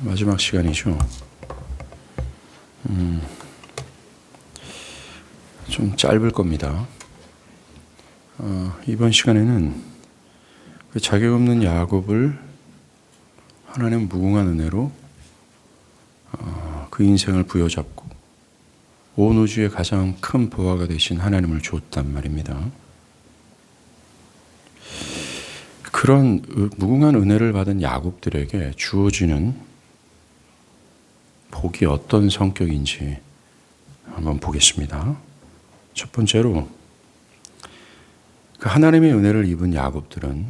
마지막 시간이죠. 좀 짧을 겁니다. 이번 시간에는 그 자격 없는 야곱을 하나님 무궁한 은혜로 그 인생을 부여잡고 온 우주의 가장 큰 보화가 되신 하나님을 줬단 말입니다. 그런 무궁한 은혜를 받은 야곱들에게 주어지는 복이 어떤 성격인지 한번 보겠습니다. 첫 번째로 그 하나님의 은혜를 입은 야곱들은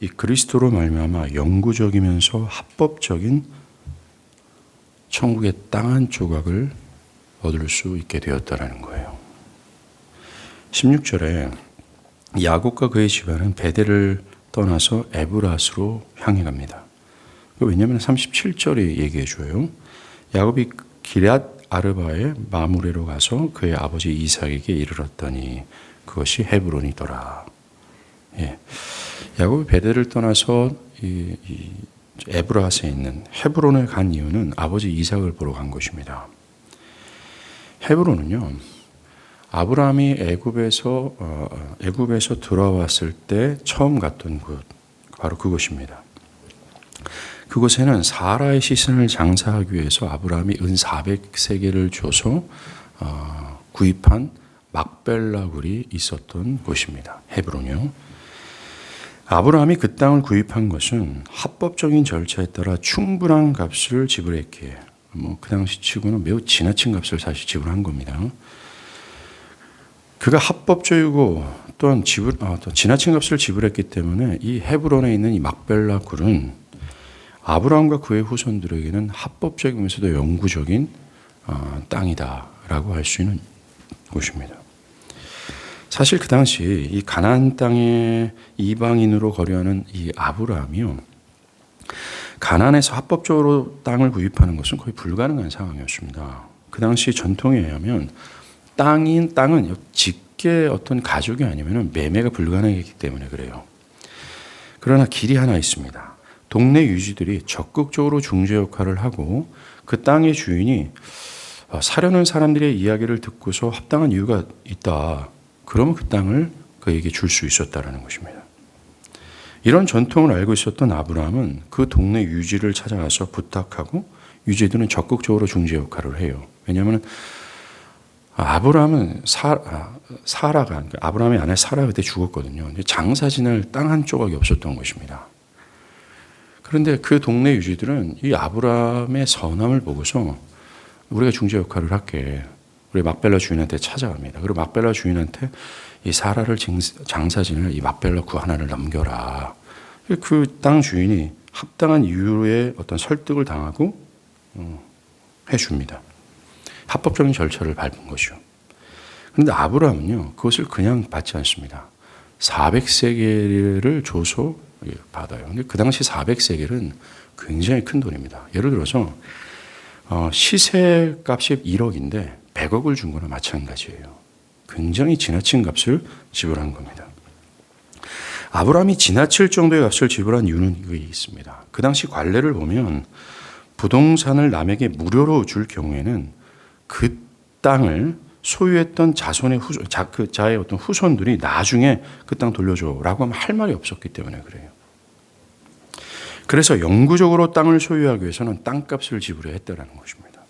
이 그리스도로 말미암아 영구적이면서 합법적인 천국의 땅 한 조각을 얻을 수 있게 되었다라는 거예요. 16절에 야곱과 그의 집안은 베델을 떠나서 에브라스로 향해 갑니다. 왜냐하면 37절이 얘기해 줘요. 야곱이 기럇 아르바의 마므레로 가서 그의 아버지 이삭에게 이르렀더니 그것이 헤브론이더라. 예. 야곱이 베델을 떠나서 에브라스에 있는 헤브론에 간 이유는 아버지 이삭을 보러 간 것입니다. 헤브론은요, 아브라함이 애굽에서 들어왔을 때 처음 갔던 곳, 바로 그곳입니다. 그곳에는 사라의 시신을 장사하기 위해서 아브라함이 은 400세겔을 줘서 구입한 막벨라 굴이 있었던 곳입니다. 헤브론이요. 아브라함이 그 땅을 구입한 것은 합법적인 절차에 따라 충분한 값을 지불했기에 그 당시 치고는 매우 지나친 값을 사실 지불한 겁니다. 그가 합법적이고 또한 또 지나친 값을 지불했기 때문에 이 헤브론에 있는 이 막벨라 굴은 아브라함과 그의 후손들에게는 합법적이면서도 영구적인 땅이다라고 할 수 있는 곳입니다. 사실 그 당시 이 가나안 땅에 이방인으로 거류하는 이 아브라함이요, 가나안에서 합법적으로 땅을 구입하는 것은 거의 불가능한 상황이었습니다. 그 당시 전통에 의하면 땅은 직계 어떤 가족이 아니면 매매가 불가능했기 때문에 그래요. 그러나 길이 하나 있습니다. 동네 유지들이 적극적으로 중재 역할을 하고 그 땅의 주인이 사려는 사람들의 이야기를 듣고서 합당한 이유가 있다. 그러면 그 땅을 그에게 줄 수 있었다는 것입니다. 이런 전통을 알고 있었던 아브라함은 그 동네 유지를 찾아가서 부탁하고 유지들은 적극적으로 중재 역할을 해요. 왜냐하면 아브라함은 그러니까 아브라함의 아내 사라가 그때 죽었거든요. 장사 지낼 땅 한 조각이 없었던 것입니다. 그런데 그 동네 유지들은 이 아브라함의 선함을 보고서 우리가 중재 역할을 할게. 우리 막벨라 주인한테 찾아갑니다. 그리고 막벨라 주인한테 이 사라를 장사 지낼 이 막벨라 구 하나를 넘겨라. 그 땅 주인이 합당한 이유의 어떤 설득을 당하고 해줍니다. 합법적인 절차를 밟은 것이요. 그런데 아브라함은요, 그것을 그냥 받지 않습니다. 400세겔을 줘서 받아요. 근데 그 당시 400세겔은 굉장히 큰 돈입니다. 예를 들어서 시세 값이 1억인데 100억을 준 거나 마찬가지예요. 굉장히 지나친 값을 지불한 겁니다. 아브라함이 지나칠 정도의 값을 지불한 이유는 이게 있습니다. 그 당시 관례를 보면 부동산을 남에게 무료로 줄 경우에는 그 땅을 소유했던 자의 어떤 후손들이 나중에 그 땅 돌려줘라고 하면 할 말이 없었기 때문에 그래요. 그래서 영구적으로 땅을 소유하기 위해서는 땅값을 지불해야 했다는 것입니다.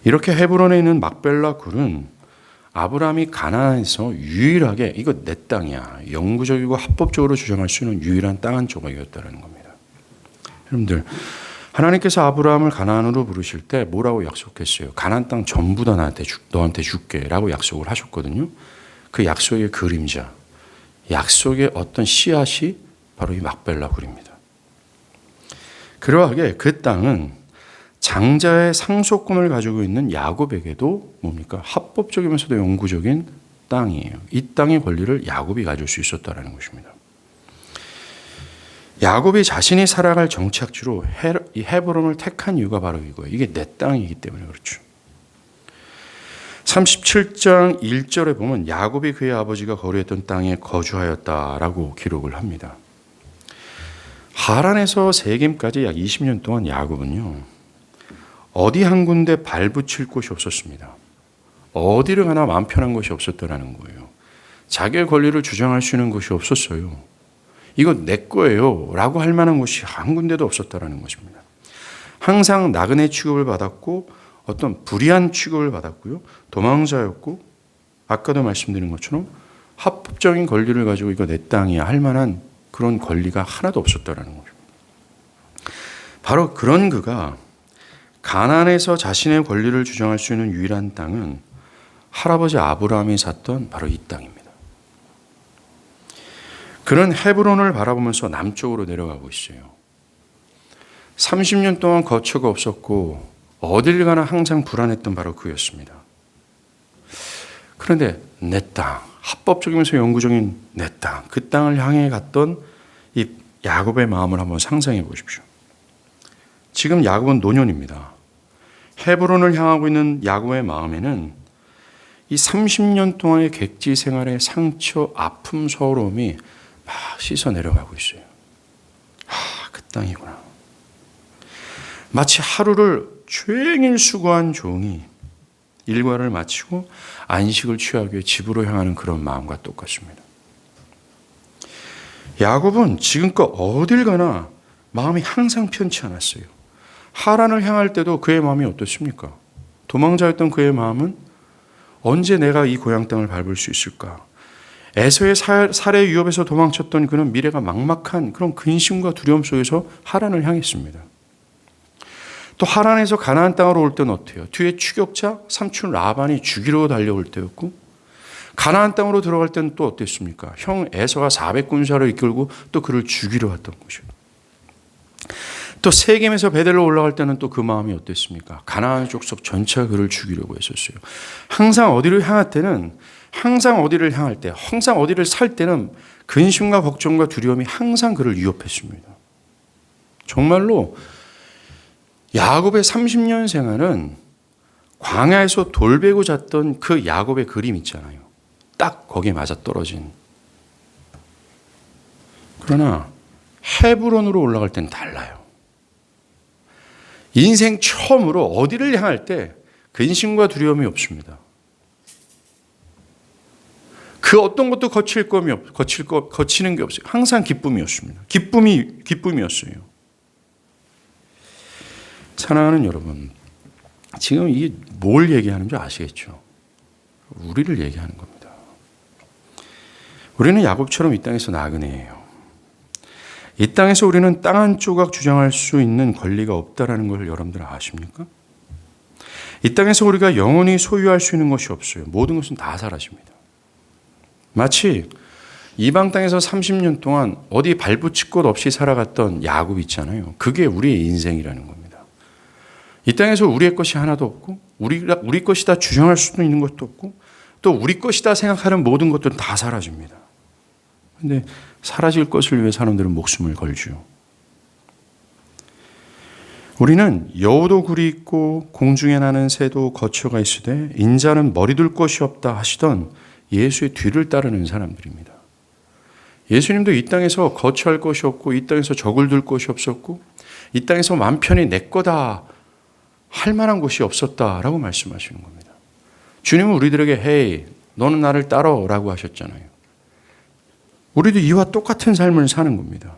이렇게 헤브론에 있는 막벨라 굴은 아브라함이 가나안에서 유일하게 이거 내 땅이야, 영구적이고 합법적으로 주장할 수 있는 유일한 땅 한 조각이었다는 겁니다. 여러분들, 하나님께서 아브라함을 가나안으로 부르실 때 뭐라고 약속했어요? 가나안 땅 전부 다 너한테 줄게라고 약속을 하셨거든요. 그 약속의 그림자, 약속의 어떤 씨앗이 바로 이 막벨라 굴입니다. 그러하게 그 땅은 장자의 상속권을 가지고 있는 야곱에게도 뭡니까? 합법적이면서도 영구적인 땅이에요. 이 땅의 권리를 야곱이 가질 수 있었다는 것입니다. 야곱이 자신이 살아갈 정착지로 이 헤브론을 택한 이유가 바로 이거예요. 이게 내 땅이기 때문에 그렇죠. 37장 1절에 보면 야곱이 그의 아버지가 거류했던 땅에 거주하였다라고 기록을 합니다. 하란에서 세겜까지 약 20년 동안 야곱은요, 어디 한 군데 발붙일 곳이 없었습니다. 어디를 가나 마음 편한 곳이 없었다라는 거예요. 자기의 권리를 주장할 수 있는 곳이 없었어요. 이거 내 거예요 라고 할 만한 곳이 한 군데도 없었다라는 것입니다. 항상 나그네 취급을 받았고 어떤 불의한 취급을 받았고요. 도망자였고 아까도 말씀드린 것처럼 합법적인 권리를 가지고 이거 내 땅이야 할 만한 그런 권리가 하나도 없었다라는 거죠. 바로 그런 그가 가나안에서 자신의 권리를 주장할 수 있는 유일한 땅은 할아버지 아브라함이 샀던 바로 이 땅입니다. 그는 헤브론을 바라보면서 남쪽으로 내려가고 있어요. 30년 동안 거처가 없었고 어딜 가나 항상 불안했던 바로 그였습니다. 그런데 내 땅, 합법적이면서 영구적인 내 땅, 그 땅을 향해 갔던 이 야곱의 마음을 한번 상상해 보십시오. 지금 야곱은 노년입니다. 헤브론을 향하고 있는 야곱의 마음에는 이 30년 동안의 객지 생활의 상처, 아픔, 서러움이 막 씻어 내려가고 있어요. 그 땅이구나. 마치 하루를 종일 수고한 종이 일과를 마치고 안식을 취하기 위해 집으로 향하는 그런 마음과 똑같습니다. 야곱은 지금껏 어딜 가나 마음이 항상 편치 않았어요. 하란을 향할 때도 그의 마음이 어떻습니까? 도망자였던 그의 마음은 언제 내가 이 고향 땅을 밟을 수 있을까? 에서의 살해 위협에서 도망쳤던 그는 미래가 막막한 그런 근심과 두려움 속에서 하란을 향했습니다. 또 하란에서 가나안 땅으로 올 때는 어때요? 뒤에 추격자 삼촌 라반이 죽이러 달려올 때였고 가나안 땅으로 들어갈 때는 또 어땠습니까? 형 에서가 400군사를 이끌고 또 그를 죽이러 왔던 것이요. 또 세겜에서 베델로 올라갈 때는 또 그 마음이 어땠습니까? 가나안 족속 전체가 그를 죽이려고 했었어요. 항상 어디를 향할 때는 항상 어디를 향할 때 항상 어디를 살 때는 근심과 걱정과 두려움이 항상 그를 위협했습니다. 정말로 야곱의 30년 생활은 광야에서 돌베고 잤던 그 야곱의 그림 있잖아요. 딱 거기에 맞아 떨어진. 그러나 헤브론으로 올라갈 땐 달라요. 인생 처음으로 어디를 향할 때 근심과 두려움이 없습니다. 그 어떤 것도 거치는 게 없어요. 항상 기쁨이었습니다. 기쁨이었어요. 사랑하는 여러분, 지금 이게 뭘 얘기하는 줄 아시겠죠? 우리를 얘기하는 겁니다. 우리는 야곱처럼 이 땅에서 나그네예요. 이 땅에서 우리는 땅 한 조각 주장할 수 있는 권리가 없다라는 걸 여러분들 아십니까? 이 땅에서 우리가 영원히 소유할 수 있는 것이 없어요. 모든 것은 다 사라집니다. 마치 이방 땅에서 30년 동안 어디 발붙일 곳 없이 살아갔던 야곱 있잖아요. 그게 우리의 인생이라는 겁니다. 이 땅에서 우리의 것이 하나도 없고 우리 것이다 주장할 수도 있는 것도 없고 또 우리 것이다 생각하는 모든 것들은 다 사라집니다. 그런데 사라질 것을 위해 사람들은 목숨을 걸죠. 우리는 여우도 굴이 있고 공중에 나는 새도 거처가 있으되 인자는 머리 둘 곳이 없다 하시던 예수의 뒤를 따르는 사람들입니다. 예수님도 이 땅에서 거처할 것이 없고 이 땅에서 적을 둘 곳이 없었고 이 땅에서 맘 편히 내 거다 할 만한 곳이 없었다라고 말씀하시는 겁니다. 주님은 우리들에게 헤이 너는 나를 따라라고 하셨잖아요. 우리도 이와 똑같은 삶을 사는 겁니다.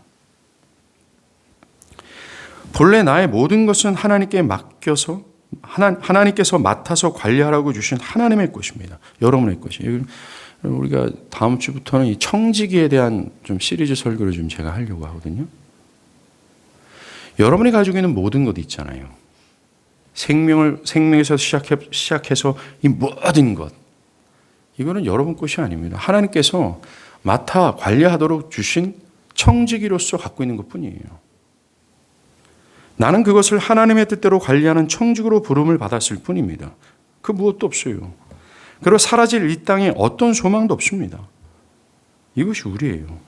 본래 나의 모든 것은 하나님께 맡겨서 하나님께서 맡아서 관리하라고 주신 하나님의 것입니다. 여러분의 것이에요. 우리가 다음 주부터는 이 청지기에 대한 좀 시리즈 설교를 좀 제가 하려고 하거든요. 여러분이 가지고 있는 모든 것 있잖아요. 생명에서 시작해서 이 모든 것. 이거는 여러분 것이 아닙니다. 하나님께서 맡아 관리하도록 주신 청지기로서 갖고 있는 것뿐이에요. 나는 그것을 하나님의 뜻대로 관리하는 청지기로 부름을 받았을 뿐입니다. 그 무엇도 없어요. 그리고 사라질 이 땅에 어떤 소망도 없습니다. 이것이 우리예요.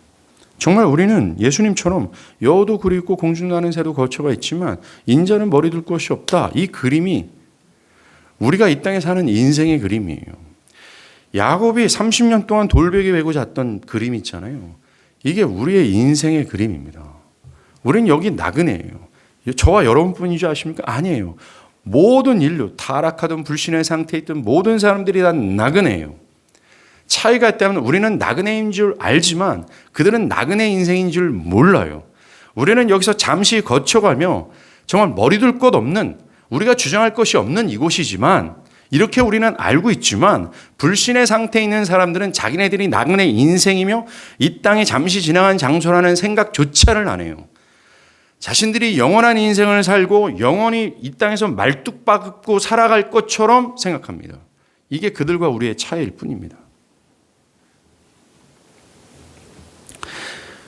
정말 우리는 예수님처럼 여우도 굴이 있고 공중 나는 새도 거처가 있지만 인자는 머리 둘 곳이 없다. 이 그림이 우리가 이 땅에 사는 인생의 그림이에요. 야곱이 30년 동안 돌베개 메고 잤던 그림 있잖아요. 이게 우리의 인생의 그림입니다. 우리는 여기 나그네예요. 저와 여러분뿐인 줄 아십니까? 아니에요. 모든 인류, 타락하던 불신의 상태에 있던 모든 사람들이 다 나그네예요. 차이가 있다면 우리는 나그네인 줄 알지만 그들은 나그네 인생인 줄 몰라요. 우리는 여기서 잠시 거쳐가며 정말 머리둘 것 없는, 우리가 주장할 것이 없는 이곳이지만 이렇게 우리는 알고 있지만 불신의 상태에 있는 사람들은 자기네들이 나그네 인생이며 이 땅에 잠시 지나간 장소라는 생각조차를 안 해요. 자신들이 영원한 인생을 살고 영원히 이 땅에서 말뚝박고 살아갈 것처럼 생각합니다. 이게 그들과 우리의 차이일 뿐입니다.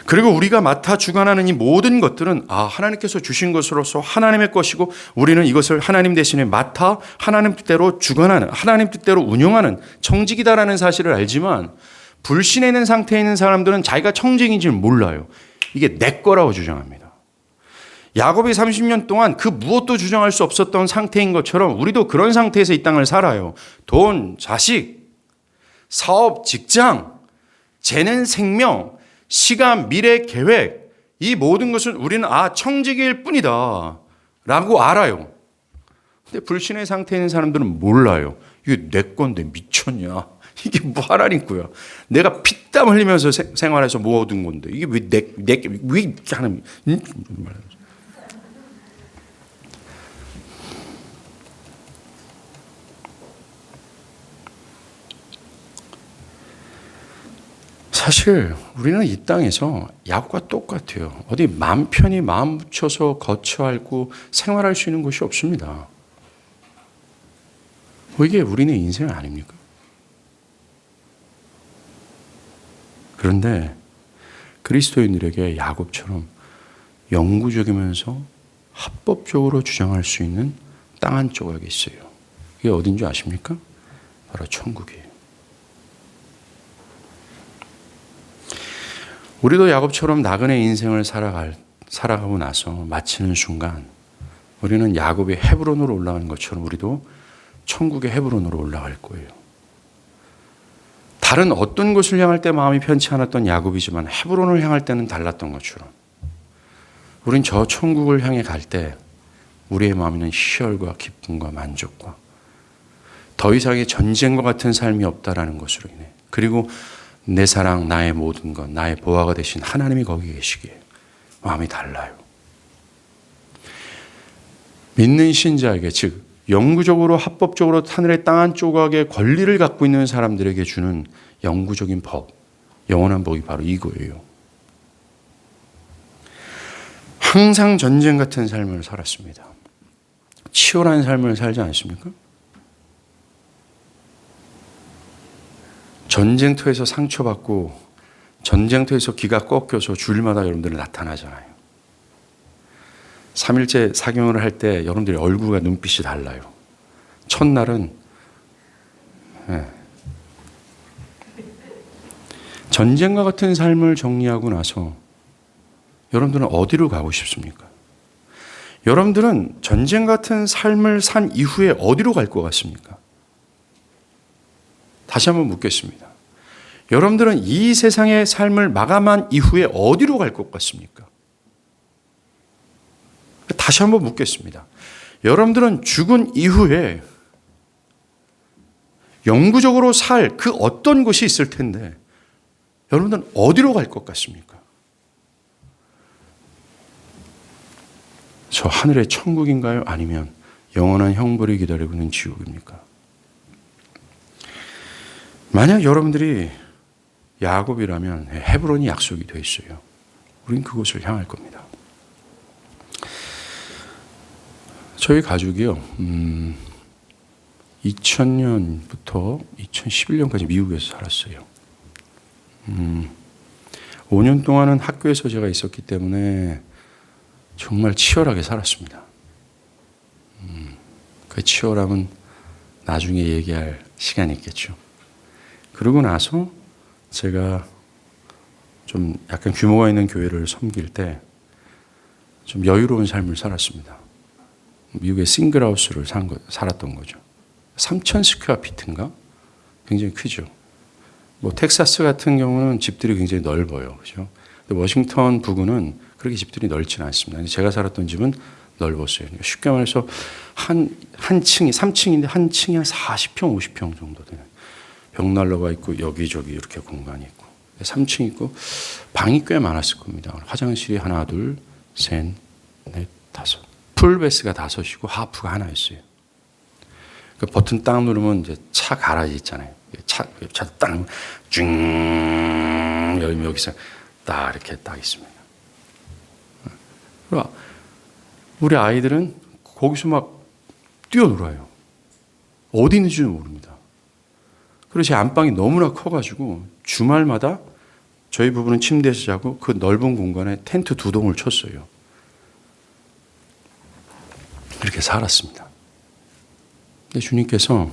그리고 우리가 맡아 주관하는 이 모든 것들은 하나님께서 주신 것으로서 하나님의 것이고 우리는 이것을 하나님 대신에 맡아 하나님 뜻대로 주관하는, 하나님 뜻대로 운영하는 청직이다라는 사실을 알지만 불신에 있는 상태에 있는 사람들은 자기가 청직인지를 몰라요. 이게 내 거라고 주장합니다. 야곱이 30년 동안 그 무엇도 주장할 수 없었던 상태인 것처럼 우리도 그런 상태에서 이 땅을 살아요. 돈, 자식, 사업, 직장, 재는 생명, 시간, 미래, 계획, 이 모든 것은 우리는 청직일 뿐이다 라고 알아요. 근데 불신의 상태에 있는 사람들은 몰라요. 이게 내 건데 미쳤냐? 이게 뭐 하나님 거야. 내가 피땀 흘리면서 생활해서 모아둔 건데 이게 왜 하나님 사실 우리는 이 땅에서 야곱과 똑같아요. 어디 마음 편히 마음 붙여서 거쳐 앓고 생활할 수 있는 곳이 없습니다. 이게 우리의 인생 아닙니까? 그런데 그리스도인들에게 야곱처럼 영구적이면서 합법적으로 주장할 수 있는 땅 한 조각이 있어요. 이게 어딘 줄 아십니까? 바로 천국이에요. 우리도 야곱처럼 나그네 인생을 살아가고 나서 마치는 순간 우리는 야곱이 헤브론으로 올라간 것처럼 우리도 천국의 헤브론으로 올라갈 거예요. 다른 어떤 곳을 향할 때 마음이 편치 않았던 야곱이지만 헤브론을 향할 때는 달랐던 것처럼 우린 저 천국을 향해 갈 때 우리의 마음에는 희열과 기쁨과 만족과 더 이상의 전쟁과 같은 삶이 없다라는 것으로 인해 그리고 내 사랑, 나의 모든 것, 나의 보화가 되신 하나님이 거기 계시기에 마음이 달라요. 믿는 신자에게, 즉 영구적으로 합법적으로 하늘의 땅 한 조각의 권리를 갖고 있는 사람들에게 주는 영구적인 법, 영원한 복이 바로 이거예요. 항상 전쟁 같은 삶을 살았습니다. 치열한 삶을 살지 않습니까? 전쟁터에서 상처받고 전쟁터에서 기가 꺾여서 주일마다 여러분들은 나타나잖아요. 3일째 사경을 할 때 여러분들이 얼굴과 눈빛이 달라요. 첫날은 전쟁과 같은 삶을 정리하고 나서 여러분들은 어디로 가고 싶습니까? 여러분들은 전쟁 같은 삶을 산 이후에 어디로 갈 것 같습니까? 다시 한번 묻겠습니다. 여러분들은 이 세상의 삶을 마감한 이후에 어디로 갈 것 같습니까? 다시 한번 묻겠습니다. 여러분들은 죽은 이후에 영구적으로 살 그 어떤 곳이 있을 텐데 여러분들은 어디로 갈 것 같습니까? 저 하늘의 천국인가요? 아니면 영원한 형벌이 기다리고 있는 지옥입니까? 만약 여러분들이 야곱이라면 헤브론이 약속이 되어 있어요. 우린 그곳을 향할 겁니다. 저희 가족이요, 2000년부터 2011년까지 미국에서 살았어요. 5년 동안은 학교에서 제가 있었기 때문에 정말 치열하게 살았습니다. 그 치열함은 나중에 얘기할 시간이 있겠죠. 그러고 나서 제가 좀 약간 규모가 있는 교회를 섬길 때 좀 여유로운 삶을 살았습니다. 미국의 싱글하우스를 살았던 거죠. 3,000 스퀘어 피트인가? 굉장히 크죠. 뭐 텍사스 같은 경우는 집들이 굉장히 넓어요. 그죠? 근데 워싱턴 부근은 그렇게 집들이 넓지는 않습니다. 제가 살았던 집은 넓었어요. 그러니까 쉽게 말해서 한 층이 3층인데 한 층이 한 40평, 50평 정도 되는 벽난로가 있고 여기저기 이렇게 공간이 있고 3층 있고 방이 꽤 많았을 겁니다. 화장실이 하나, 둘, 셋, 넷, 다섯. 풀베스가 5이고 하프가 하나였어요. 그 버튼 딱 누르면 이제 차 가라지 있잖아요. 차 딱 쭉 열면 여기서 딱 이렇게 딱 있습니다. 그러니까 우리 아이들은 거기서 막 뛰어놀아요. 어디 있는지는 모릅니다. 그리고 제 안방이 너무나 커가지고 주말마다 저희 부부는 침대에서 자고 그 넓은 공간에 텐트 2동을 쳤어요. 그렇게 살았습니다. 근데 주님께서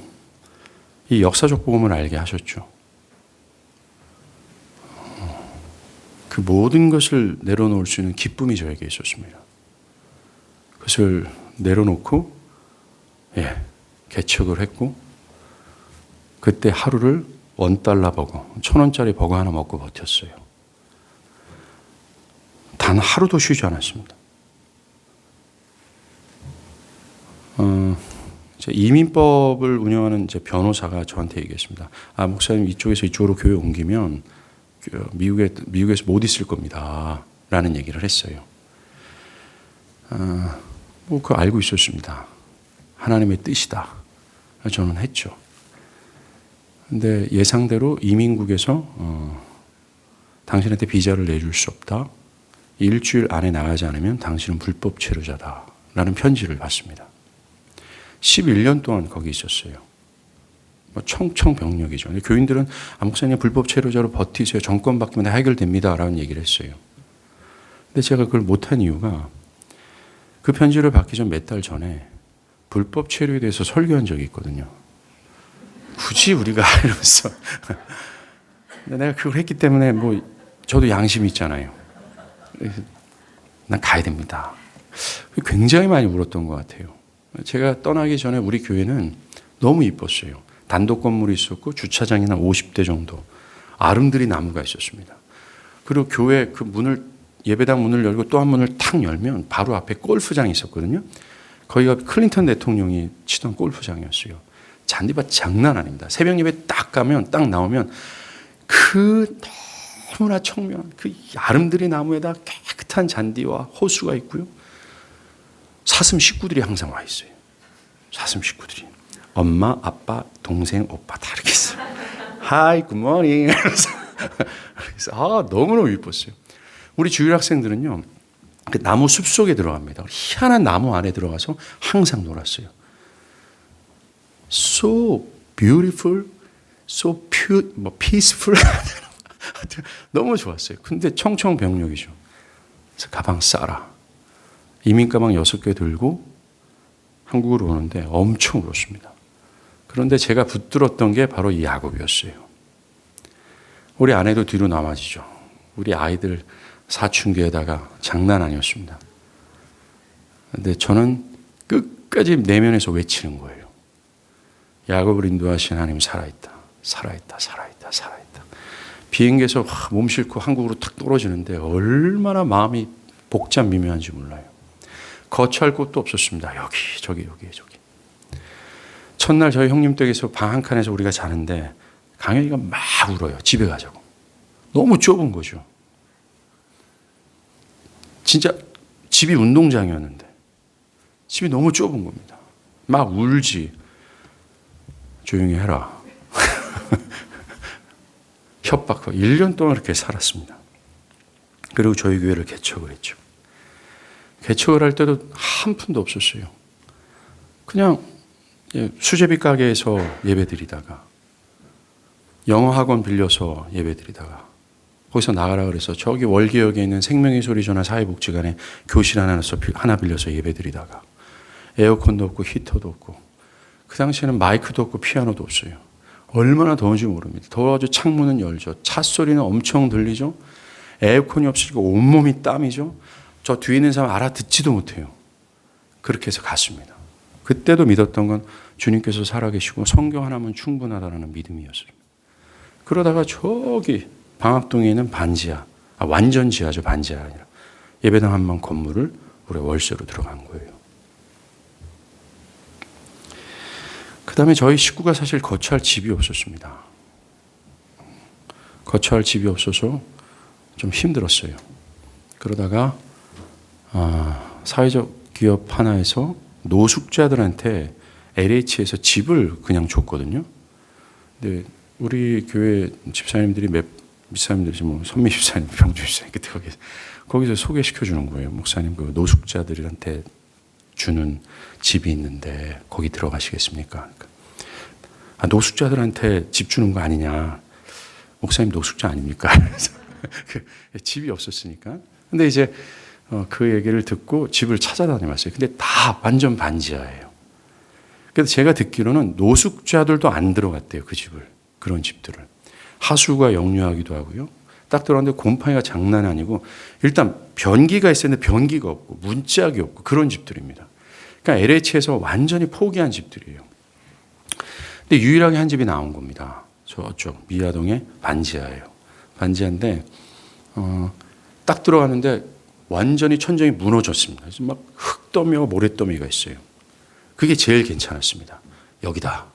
이 역사적 복음을 알게 하셨죠. 그 모든 것을 내려놓을 수 있는 기쁨이 저에게 있었습니다. 그것을 내려놓고 개척을 했고 그때 하루를 $1 버거, 1,000원짜리 버거 하나 먹고 버텼어요. 단 하루도 쉬지 않았습니다. 이민법을 운영하는 이제 변호사가 저한테 얘기했습니다. 목사님 이쪽에서 이쪽으로 교회 옮기면 미국에서 못 있을 겁니다. 라는 얘기를 했어요. 그거 알고 있었습니다. 하나님의 뜻이다. 저는 했죠. 근데 예상대로 이민국에서 당신한테 비자를 내줄 수 없다. 일주일 안에 나가지 않으면 당신은 불법 체류자다. 라는 편지를 받습니다. 11년 동안 거기 있었어요. 청청병력이죠. 근데 교인들은 목사님 불법 체류자로 버티세요. 정권 바뀌면 해결됩니다. 라는 얘기를 했어요. 근데 제가 그걸 못한 이유가 그 편지를 받기 전 몇 달 전에 불법 체류에 대해서 설교한 적이 있거든요. 굳이 우리가 이러면서. 근데 내가 그걸 했기 때문에 저도 양심이 있잖아요. 난 가야 됩니다. 굉장히 많이 울었던 것 같아요. 제가 떠나기 전에 우리 교회는 너무 이뻤어요. 단독 건물이 있었고 주차장이 한 50대 정도. 아름드리 나무가 있었습니다. 그리고 교회 그 문을 예배당 문을 열고 또 한 문을 탁 열면 바로 앞에 골프장이 있었거든요. 거기가 클린턴 대통령이 치던 골프장이었어요. 잔디밭 장난 아닙니다. 새벽 예배 딱 가면 딱 나오면 그 너무나 청명한 그 아름드리 나무에다 깨끗한 잔디와 호수가 있고요. 사슴 식구들이 항상 와 있어요. 사슴 식구들이. 엄마, 아빠, 동생, 오빠 다 이렇게 있어요. 하이, 굿모닝. 그래서 너무너무 이뻤어요. 우리 주일 학생들은요. 그 나무 숲 속에 들어갑니다. 희한한 나무 안에 들어가서 항상 놀았어요. So beautiful, so peaceful. 너무 좋았어요. 근데 청청병력이죠. 그래서 가방 싸라. 이민 가방 6개 들고 한국으로 오는데 엄청 울었습니다. 그런데 제가 붙들었던 게 바로 이 야곱이었어요. 우리 아내도 뒤로 남아지죠. 우리 아이들 사춘기에다가 장난 아니었습니다. 그런데 저는 끝까지 내면에서 외치는 거예요. 야곱을 인도하신 하나님 살아있다. 살아있다. 살아있다. 살아있다. 비행기에서 몸 싣고 한국으로 탁 떨어지는데 얼마나 마음이 복잡 미묘한지 몰라요. 거처할 곳도 없었습니다. 여기 저기. 첫날 저희 형님 댁에서 방 한 칸에서 우리가 자는데 강현이가 막 울어요. 집에 가자고. 너무 좁은 거죠. 진짜 집이 운동장이었는데 집이 너무 좁은 겁니다. 막 울지. 조용히 해라. 협박하고 1년 동안 그렇게 살았습니다. 그리고 저희 교회를 개척을 했죠. 개척을 할 때도 한 푼도 없었어요. 그냥 수제비 가게에서 예배드리다가 영어 학원 빌려서 예배드리다가 거기서 나가라 그래서 저기 월계역에 있는 생명의 소리 전화 사회복지관에 교실 하나 빌려서 예배드리다가 에어컨도 없고 히터도 없고 그 당시에는 마이크도 없고 피아노도 없어요. 얼마나 더운지 모릅니다. 더워가지고 창문은 열죠. 차 소리는 엄청 들리죠. 에어컨이 없으니까 온몸이 땀이죠. 저 뒤에 있는 사람 알아듣지도 못해요. 그렇게 해서 갔습니다. 그때도 믿었던 건 주님께서 살아계시고 성경 하나면 충분하다는 믿음이었어요. 그러다가 저기 방학동에 있는 반지하, 완전 지하죠. 반지하 아니라. 예배당 한 방 건물을 우리가 월세로 들어간 거예요. 그 다음에 저희 식구가 사실 거처할 집이 없었습니다. 거처할 집이 없어서 좀 힘들었어요. 그러다가 사회적 기업 하나에서 노숙자들한테 LH에서 집을 그냥 줬거든요. 근데 우리 교회 집사님들이 집사님들이 뭐 선미 집사님, 병주 집사님 그때 거기서 소개시켜 주는 거예요. 목사님 그 노숙자들한테 주는 집이 있는데 거기 들어가시겠습니까? 그러니까 노숙자들한테 집 주는 거 아니냐? 목사님 노숙자 아닙니까? 집이 없었으니까. 근데 이제 그 얘기를 듣고 집을 찾아다녀봤어요. 근데 다 완전 반지하예요. 그래서 제가 듣기로는 노숙자들도 안 들어갔대요. 그 집을. 그런 집들을. 하수가 역류하기도 하고요. 딱 들어갔는데 곰팡이가 장난 아니고 일단 변기가 있었는데 변기가 없고 문짝이 없고 그런 집들입니다. 그러니까 LH에서 완전히 포기한 집들이에요. 근데 유일하게 한 집이 나온 겁니다. 저쪽 미아동의 반지하예요. 반지하인데 딱 들어갔는데 완전히 천정이 무너졌습니다. 그래서 막 흙더미와 모래더미가 있어요. 그게 제일 괜찮았습니다. 여기다.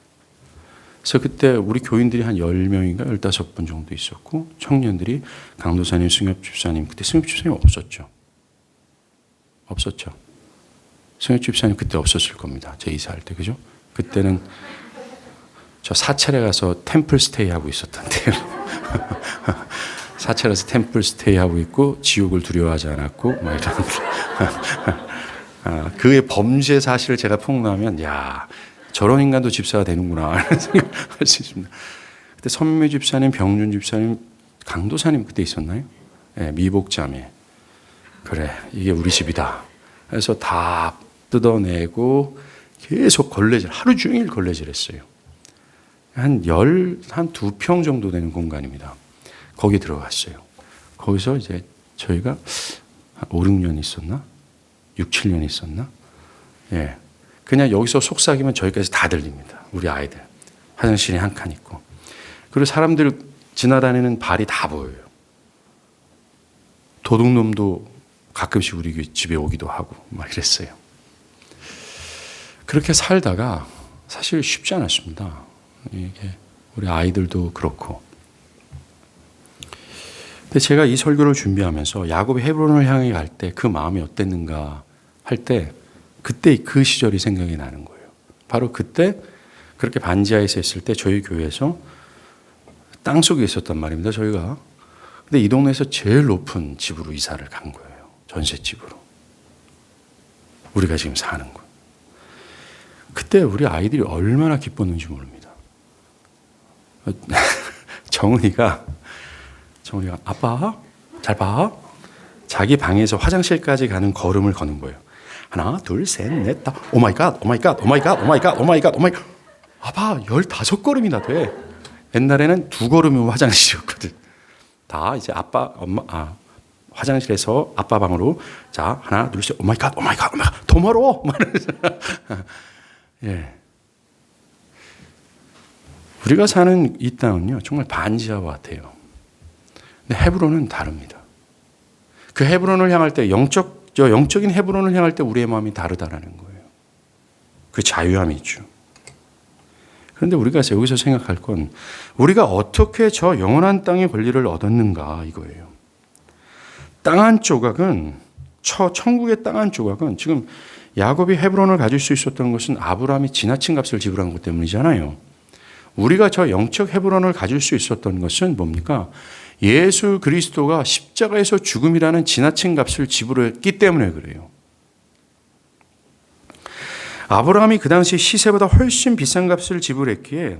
그래서 그때 우리 교인들이 한 10명인가 15분 정도 있었고 청년들이 강도사님, 승엽 집사님, 그때 승엽 집사님 없었죠. 없었죠. 승엽 집사님 그때 없었을 겁니다. 제 이사할 때. 그죠? 그때는 저 사찰에 가서 템플 스테이 하고 있었던데요. 사찰에서 템플 스테이 하고 있고 지옥을 두려워하지 않았고 막 이런. 그의 범죄 사실을 제가 폭로하면 야 저런 인간도 집사가 되는구나 하는 생각할 수 있습니다. 그때 선미 집사님, 병준 집사님, 강도사님 그때 있었나요? 네, 미복자매. 그래 이게 우리 집이다. 그래서 다 뜯어내고 계속 걸레질 하루 종일 걸레질했어요. 한 2평 정도 되는 공간입니다. 거기 들어갔어요. 거기서 이제 저희가 한 5, 6년 있었나? 6, 7년 있었나? 예. 그냥 여기서 속삭이면 저기까지 다 들립니다. 우리 아이들. 화장실에 한 칸 있고. 그리고 사람들 지나다니는 발이 다 보여요. 도둑놈도 가끔씩 우리 집에 오기도 하고 막 이랬어요. 그렇게 살다가 사실 쉽지 않았습니다. 이게 우리 아이들도 그렇고. 근데 제가 이 설교를 준비하면서 야곱이 헤브론을 향해 갈 때 그 마음이 어땠는가 할 때 그때 그 시절이 생각이 나는 거예요. 바로 그때 그렇게 반지하에서 있을 때 저희 교회에서 땅속에 있었단 말입니다. 저희가. 근데 이 동네에서 제일 높은 집으로 이사를 간 거예요. 전셋집으로. 우리가 지금 사는 거. 그때 우리 아이들이 얼마나 기뻤는지 모릅니다. 정은이가 아빠 잘 봐. 자기 방에서 화장실까지 가는 걸음을 거는 거예요. 하나, 둘, 셋, 넷, 다. 오 마이 갓, 오 마이 갓, 오 마이 갓, 오 마이 갓, 오 마이 갓, 오 마이 갓. 아빠 15걸음이나 돼. 옛날에는 2걸음이면 화장실이었거든. 다 이제 아빠, 엄마, 화장실에서 아빠 방으로 자 하나, 둘, 셋, 오 마이 갓, 오 마이 갓, 오 마이 갓, 더 멀어. 예. 우리가 사는 이 땅은요 정말 반지하와 같아요. 근데 헤브론은 다릅니다. 그 헤브론을 향할 때 영적인 헤브론을 향할 때 우리의 마음이 다르다라는 거예요. 그 자유함이 있죠. 그런데 우리가 여기서 생각할 건 우리가 어떻게 저 영원한 땅의 권리를 얻었는가 이거예요. 땅 한 조각은 천국의 땅 한 조각은 지금 야곱이 헤브론을 가질 수 있었던 것은 아브라함이 지나친 값을 지불한 것 때문이잖아요. 우리가 저 영적 헤브론을 가질 수 있었던 것은 뭡니까? 예수 그리스도가 십자가에서 죽음이라는 지나친 값을 지불했기 때문에 그래요. 아브라함이 그 당시 시세보다 훨씬 비싼 값을 지불했기에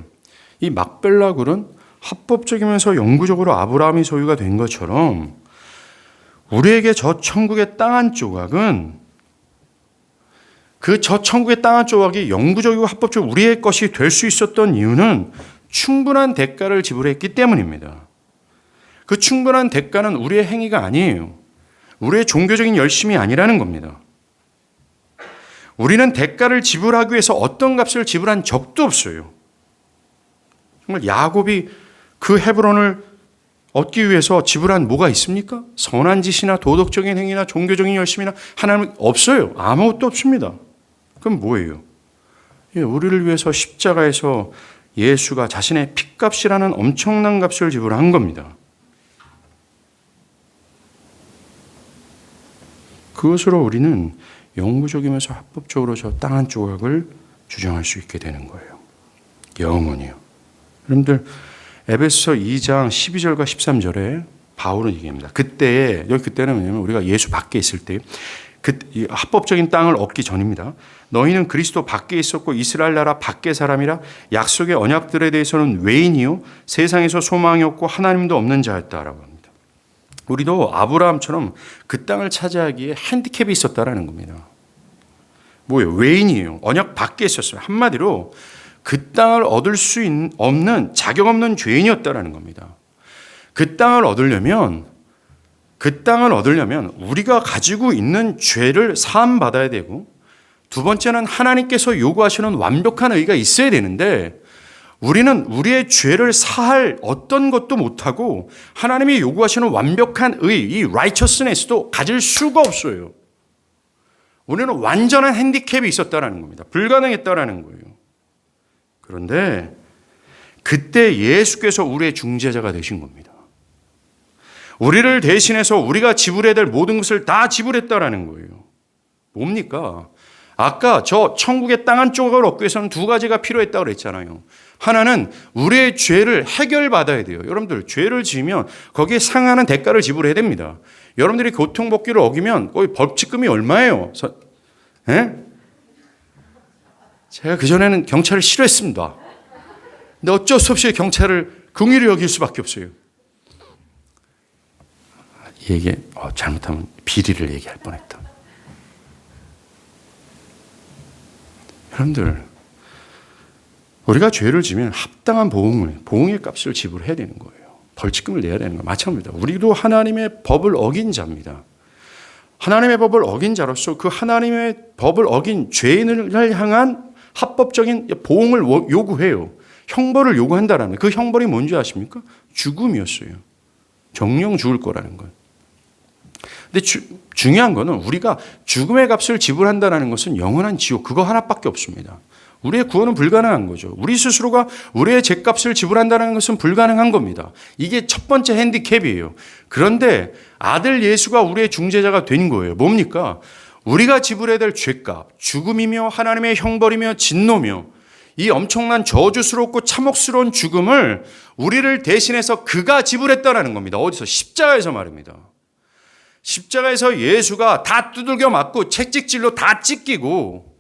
이 막벨라 굴은 합법적이면서 영구적으로 아브라함이 소유가 된 것처럼 우리에게 저 천국의 땅 한 조각은 그 저 천국의 땅 한 조각이 영구적이고 합법적으로 우리의 것이 될 수 있었던 이유는 충분한 대가를 지불했기 때문입니다. 그 충분한 대가는 우리의 행위가 아니에요. 우리의 종교적인 열심이 아니라는 겁니다. 우리는 대가를 지불하기 위해서 어떤 값을 지불한 적도 없어요. 정말 야곱이 그 헤브론을 얻기 위해서 지불한 뭐가 있습니까? 선한 짓이나 도덕적인 행위나 종교적인 열심이나 하나님 없어요. 아무것도 없습니다. 그럼 뭐예요? 우리를 위해서 십자가에서 예수가 자신의 핏값이라는 엄청난 값을 지불한 겁니다. 그것으로 우리는 영구적이면서 합법적으로 저 땅 한 조각을 주장할 수 있게 되는 거예요. 영원히요. 여러분들 에베소서 2장 12절과 13절에 바울은 얘기합니다. 그때는 뭐냐면 우리가 예수 밖에 있을 때 합법적인 땅을 얻기 전입니다. 너희는 그리스도 밖에 있었고 이스라엘 나라 밖의 사람이라 약속의 언약들에 대해서는 외인이요 세상에서 소망이 없고 하나님도 없는 자였다라고 합니다. 우리도 아브라함처럼 그 땅을 차지하기에 핸디캡이 있었다라는 겁니다. 뭐예요? 외인이에요. 언약 밖에 있었어요. 한마디로 그 땅을 얻을 수 없는 자격 없는 죄인이었다라는 겁니다. 그 땅을 얻으려면 우리가 가지고 있는 죄를 사함 받아야 되고, 두 번째는 하나님께서 요구하시는 완벽한 의가 있어야 되는데, 우리는 우리의 죄를 사할 어떤 것도 못하고 하나님이 요구하시는 완벽한 의, 이 righteousness도 가질 수가 없어요. 우리는 완전한 핸디캡이 있었다라는 겁니다. 불가능했다라는 거예요. 그런데 그때 예수께서 우리의 중재자가 되신 겁니다. 우리를 대신해서 우리가 지불해야 될 모든 것을 다 지불했다라는 거예요. 뭡니까? 아까 저 천국의 땅 한 조각을 얻기 위해서는 두 가지가 필요했다고 그랬잖아요. 하나는 우리의 죄를 해결받아야 돼요. 여러분들 죄를 지으면 거기에 상하는 대가를 지불해야 됩니다. 여러분들이 교통법규를 어기면 거기 벌칙금이 얼마예요? 예? 제가 그전에는 경찰을 싫어했습니다. 근데 어쩔 수 없이 경찰을 긍휼히 여길 수밖에 없어요. 잘못하면 비리를 얘기할 뻔했다. 여러분들, 우리가 죄를 지면 합당한 보응의 값을 지불해야 되는 거예요. 벌칙금을 내야 되는 거 마찬가지입니다. 우리도 하나님의 법을 어긴 자입니다. 하나님의 법을 어긴 자로서 그 하나님의 법을 어긴 죄인을 향한 합법적인 보응을 요구해요. 형벌을 요구한다라는 그 형벌이 뭔지 아십니까? 죽음이었어요. 정령 죽을 거라는 것. 근데 중요한 거는 우리가 죽음의 값을 지불한다는 것은 영원한 지옥, 그거 하나밖에 없습니다. 우리의 구원은 불가능한 거죠. 우리 스스로가 우리의 죄값을 지불한다는 것은 불가능한 겁니다. 이게 첫 번째 핸디캡이에요. 그런데 아들 예수가 우리의 중재자가 된 거예요. 뭡니까? 우리가 지불해야 될 죄값, 죽음이며 하나님의 형벌이며 진노며 이 엄청난 저주스럽고 참혹스러운 죽음을 우리를 대신해서 그가 지불했다는 겁니다. 어디서? 십자가에서 말입니다. 십자가에서 예수가 다 두들겨 맞고 채찍질로 다 찢기고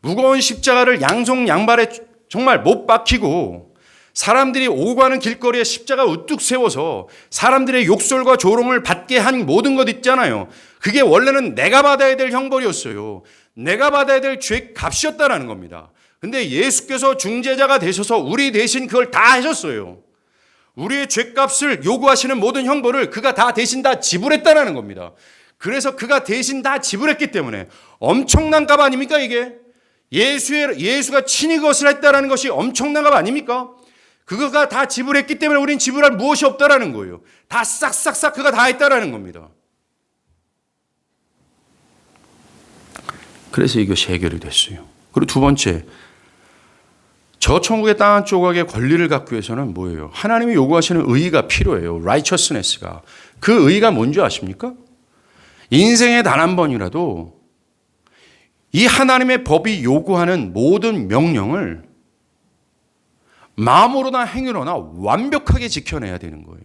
무거운 십자가를 양손 양발에 정말 못 박히고 사람들이 오고 가는 길거리에 십자가 우뚝 세워서 사람들의 욕설과 조롱을 받게 한 모든 것 있잖아요. 그게 원래는 내가 받아야 될 형벌이었어요. 내가 받아야 될 죄 값이었다는 겁니다. 근데 예수께서 중재자가 되셔서 우리 대신 그걸 다 하셨어요. 우리의 죄값을 요구하시는 모든 형벌을 그가 다 대신 다 지불했다는 겁니다. 그래서 그가 대신 다 지불했기 때문에 엄청난 값 아닙니까 이게? 예수가 친히 그것을 했다는 것이 엄청난 값 아닙니까? 그거가 다 지불했기 때문에 우린 지불할 무엇이 없다라는 거예요. 다 싹싹싹 그가 다 했다라는 겁니다. 그래서 이것이 해결이 됐어요. 그리고 두 번째, 저 천국의 땅 한 조각의 권리를 갖기 위해서는 뭐예요? 하나님이 요구하시는 의의가 필요해요. righteousness가. 그 의의가 뭔지 아십니까? 인생에 단 한 번이라도 이 하나님의 법이 요구하는 모든 명령을 마음으로나 행위로나 완벽하게 지켜내야 되는 거예요.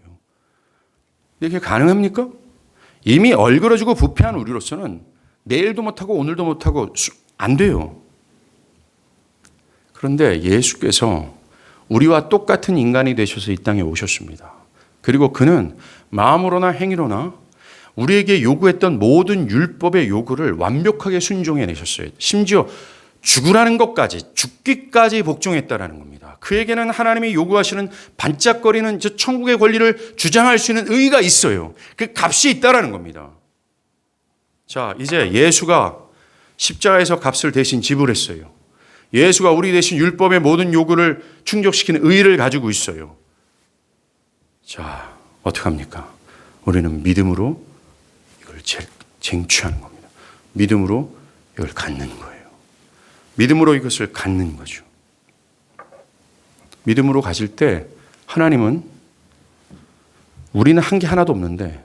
이게 가능합니까? 이미 얼그러지고 부패한 우리로서는 내일도 못하고 오늘도 못하고 안 돼요. 그런데 예수께서 우리와 똑같은 인간이 되셔서 이 땅에 오셨습니다. 그리고 그는 마음으로나 행위로나 우리에게 요구했던 모든 율법의 요구를 완벽하게 순종해 내셨어요. 심지어 죽으라는 것까지, 죽기까지 복종했다라는 겁니다. 그에게는 하나님이 요구하시는 반짝거리는 저 천국의 권리를 주장할 수 있는 의의가 있어요. 그 값이 있다라는 겁니다. 자, 이제 예수가 십자가에서 값을 대신 지불했어요. 예수가 우리 대신 율법의 모든 요구를 충족시키는 의의를 가지고 있어요. 자, 어떡합니까? 우리는 믿음으로 이걸 쟁취하는 겁니다. 믿음으로 이걸 갖는 거예요. 믿음으로 이것을 갖는 거죠. 믿음으로 가질 때 하나님은 우리는 한 게 하나도 없는데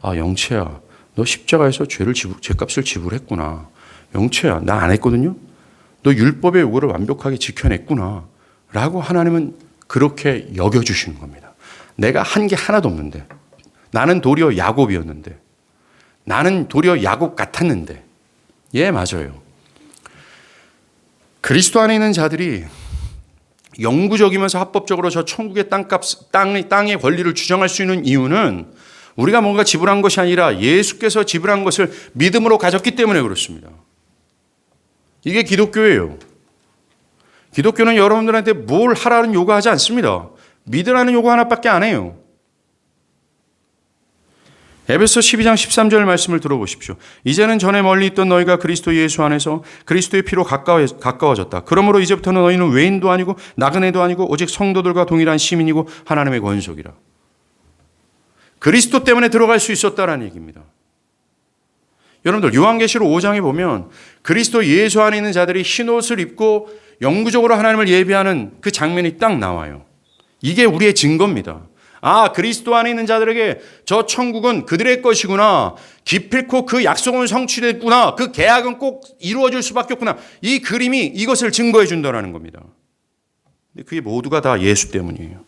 영채야 너 십자가에서 죄값을 지불했구나. 영채야 나 안 했거든요. 너 율법의 요구를 완벽하게 지켜냈구나. 라고 하나님은 그렇게 여겨주시는 겁니다. 내가 한 게 하나도 없는데 나는 도리어 야곱이었는데 나는 도리어 야곱 같았는데 예 맞아요. 그리스도 안에 있는 자들이 영구적이면서 합법적으로 저 천국의 땅의 권리를 주장할 수 있는 이유는 우리가 뭔가 지불한 것이 아니라 예수께서 지불한 것을 믿음으로 가졌기 때문에 그렇습니다. 이게 기독교예요. 기독교는 여러분들한테 뭘 하라는 요구하지 않습니다. 믿으라는 요구 하나밖에 안 해요. 에베소 12장 13절 말씀을 들어보십시오. 이제는 전에 멀리 있던 너희가 그리스도 예수 안에서 그리스도의 피로 가까워졌다. 그러므로 이제부터는 너희는 외인도 아니고 나그네도 아니고 오직 성도들과 동일한 시민이고 하나님의 권속이라. 그리스도 때문에 들어갈 수 있었다라는 얘기입니다. 여러분들 요한계시록 5장에 보면 그리스도 예수 안에 있는 자들이 흰옷을 입고 영구적으로 하나님을 예배하는 그 장면이 딱 나와요. 이게 우리의 증거입니다. 그리스도 안에 있는 자들에게 저 천국은 그들의 것이구나. 기필코 그 약속은 성취됐구나. 그 계약은 꼭 이루어질 수밖에 없구나. 이 그림이 이것을 증거해 준다는 겁니다. 근데 그게 모두가 다 예수 때문이에요.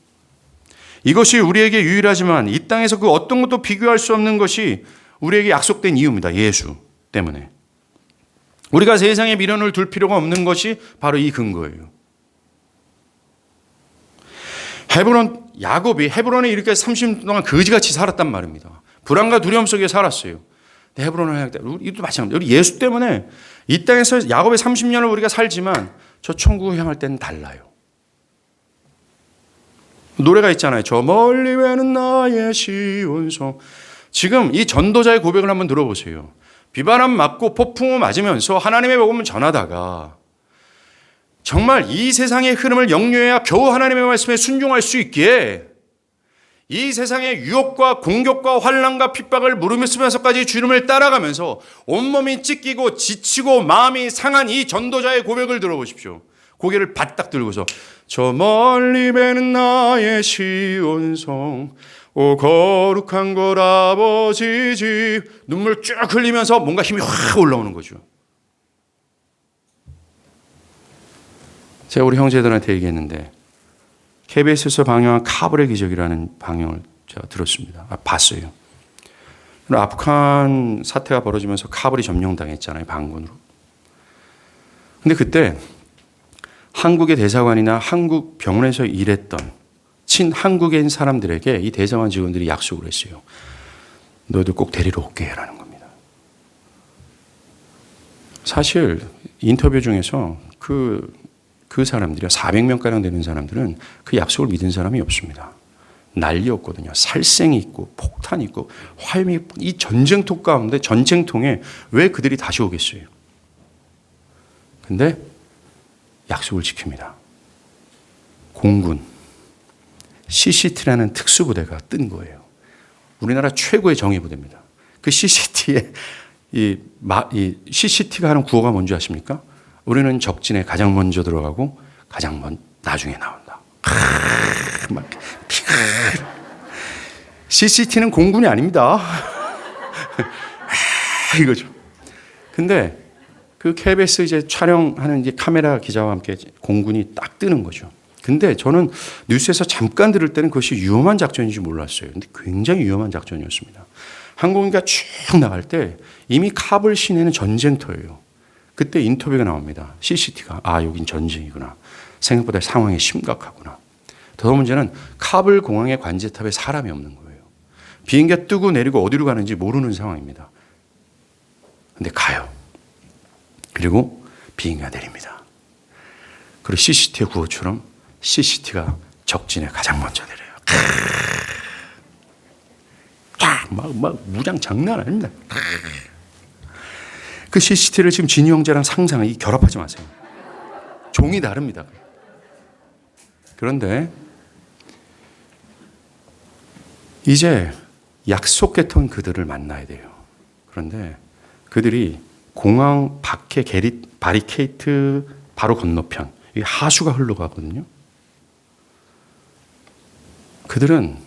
이것이 우리에게 유일하지만 이 땅에서 그 어떤 것도 비교할 수 없는 것이 우리에게 약속된 이유입니다. 예수 때문에. 우리가 세상에 미련을 둘 필요가 없는 것이 바로 이 근거예요. 야곱이 헤브론에 이렇게 30년 동안 거지같이 살았단 말입니다. 불안과 두려움 속에 살았어요. 헤브론을 향할 때 우리도 마찬가지입니다. 우리 예수 때문에 이 땅에서 야곱의 30년을 우리가 살지만 저 천국을 향할 때는 달라요. 노래가 있잖아요. 저 멀리 외는 나의 시온성. 지금 이 전도자의 고백을 한번 들어보세요. 비바람 맞고 폭풍우 맞으면서 하나님의 복음을 전하다가 정말 이 세상의 흐름을 역류해야 겨우 하나님의 말씀에 순종할 수 있기에 이 세상의 유혹과 공격과 환난과 핍박을 무릅쓰면서까지 주님을 따라가면서 온몸이 찢기고 지치고 마음이 상한 이 전도자의 고백을 들어보십시오. 고개를 바짝 들고서 저 멀리 배는 나의 시온성 오 거룩한 걸 아버지 집 눈물 쭉 흘리면서 뭔가 힘이 확 올라오는 거죠. 제가 우리 형제들한테 얘기했는데 KBS에서 방영한 카불의 기적이라는 방영을 제가 들었습니다. 봤어요. 아프간 사태가 벌어지면서 카불이 점령당했잖아요. 반군으로. 근데 그때 한국의 대사관이나 한국 병원에서 일했던 친한국인 사람들에게 이 대사관 직원들이 약속을 했어요. 너희들 꼭 데리러 올게 라는 겁니다. 사실 인터뷰 중에서 그 사람들이 400명가량 되는 사람들은 그 약속을 믿은 사람이 없습니다. 난리였거든요. 살생이 있고 폭탄이 있고 화염이 있고 이 전쟁터 가운데 전쟁통에 왜 그들이 다시 오겠어요? 근데 약속을 지킵니다. 공군 CCT라는 특수부대가 뜬 거예요. 우리나라 최고의 정예부대입니다. 그 CCT에 이 CCT가 하는 구호가 뭔지 아십니까? 우리는 적진에 가장 먼저 들어가고 가장 나중에 나온다. CCT는 공군이 아닙니다. 이거죠. 근데 그 KBS 이제 촬영하는 이제 카메라 기자와 함께 공군이 딱 뜨는 거죠. 근데 저는 뉴스에서 잠깐 들을 때는 그것이 위험한 작전인지 몰랐어요. 근데 굉장히 위험한 작전이었습니다. 항공기가 쭉 나갈 때 이미 카불 시내는 전쟁터예요. 그때 인터뷰가 나옵니다. CCT가 여긴 전쟁이구나. 생각보다 상황이 심각하구나. 더 문제는 카불 공항의 관제탑에 사람이 없는 거예요. 비행기가 뜨고 내리고 어디로 가는지 모르는 상황입니다. 근데 가요. 그리고 비행기가 내립니다. 그리고 CCT의 구호처럼 CCT가 적진에 가장 먼저 내려요. 막 무장 장난 아닙니다. 그 CCT를 지금 진희 형제랑 상상을 결합하지 마세요. 종이 다릅니다. 그런데 이제 약속했던 그들을 만나야 돼요. 그런데 그들이 공항 밖에 바리케이트 바로 건너편, 이 하수가 흘러가거든요. 그들은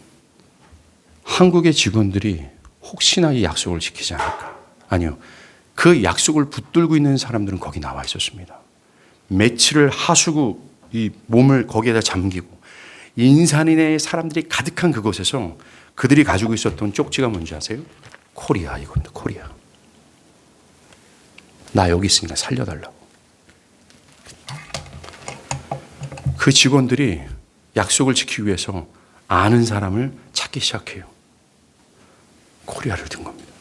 한국의 직원들이 혹시나 이 약속을 지키지 않을까? 아니요. 그 약속을 붙들고 있는 사람들은 거기 나와 있었습니다. 며칠을 하수구 이 몸을 거기에다 잠기고 인산인해의 사람들이 가득한 그곳에서 그들이 가지고 있었던 쪽지가 뭔지 아세요? 코리아 이겁니다. 코리아. 나 여기 있으니까 살려달라고. 그 직원들이 약속을 지키기 위해서 아는 사람을 찾기 시작해요. 코리아를 든 겁니다.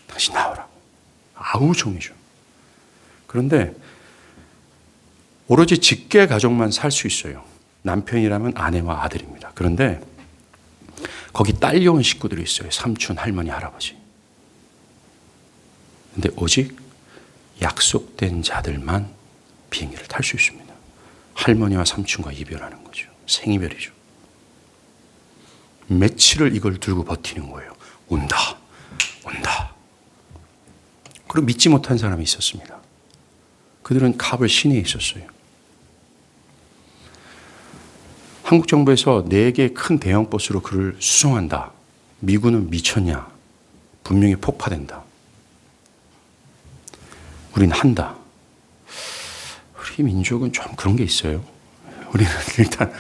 당신 나오라고. 아우 종이죠. 그런데 오로지 직계 가족만 살 수 있어요. 남편이라면 아내와 아들입니다. 그런데 거기 딸려온 식구들이 있어요. 삼촌, 할머니, 할아버지. 그런데 오직 약속된 자들만 비행기를 탈 수 있습니다. 할머니와 삼촌과 이별하는 거죠. 생이별이죠. 며칠을 이걸 들고 버티는 거예요. 온다. 온다. 그리고 믿지 못한 사람이 있었습니다. 그들은 카불 시내에 있었어요. 한국 정부에서 4개 큰 대형 버스로 그를 수송한다. 미군은 미쳤냐? 분명히 폭파된다. 우린 한다. 우리 민족은 좀 그런 게 있어요. 우리는 일단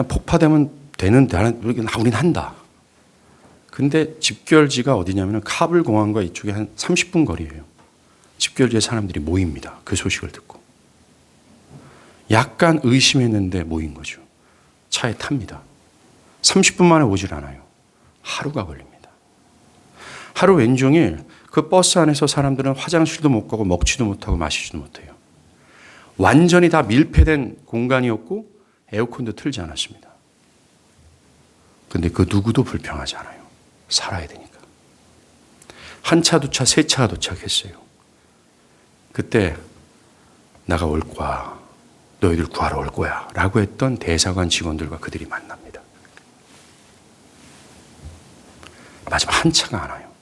폭파되면 되는, 우린 한다. 근데 집결지가 어디냐면 카불 공항과 이쪽에 한 30분 거리예요. 집결지에 사람들이 모입니다. 그 소식을 듣고. 약간 의심했는데 모인 거죠. 차에 탑니다. 30분 만에 오질 않아요. 하루가 걸립니다. 하루 왼종일 그 버스 안에서 사람들은 화장실도 못 가고 먹지도 못하고 마시지도 못해요. 완전히 다 밀폐된 공간이었고 에어컨도 틀지 않았습니다. 그런데 그 누구도 불평하지 않아요. 살아야 되니까. 한 차, 두 차, 세 차가 도착했어요. 그때 나가 올 거야. 너희들 구하러 올 거야. 라고 했던 대사관 직원들과 그들이 만납니다. 마지막 한 차가 안 와요.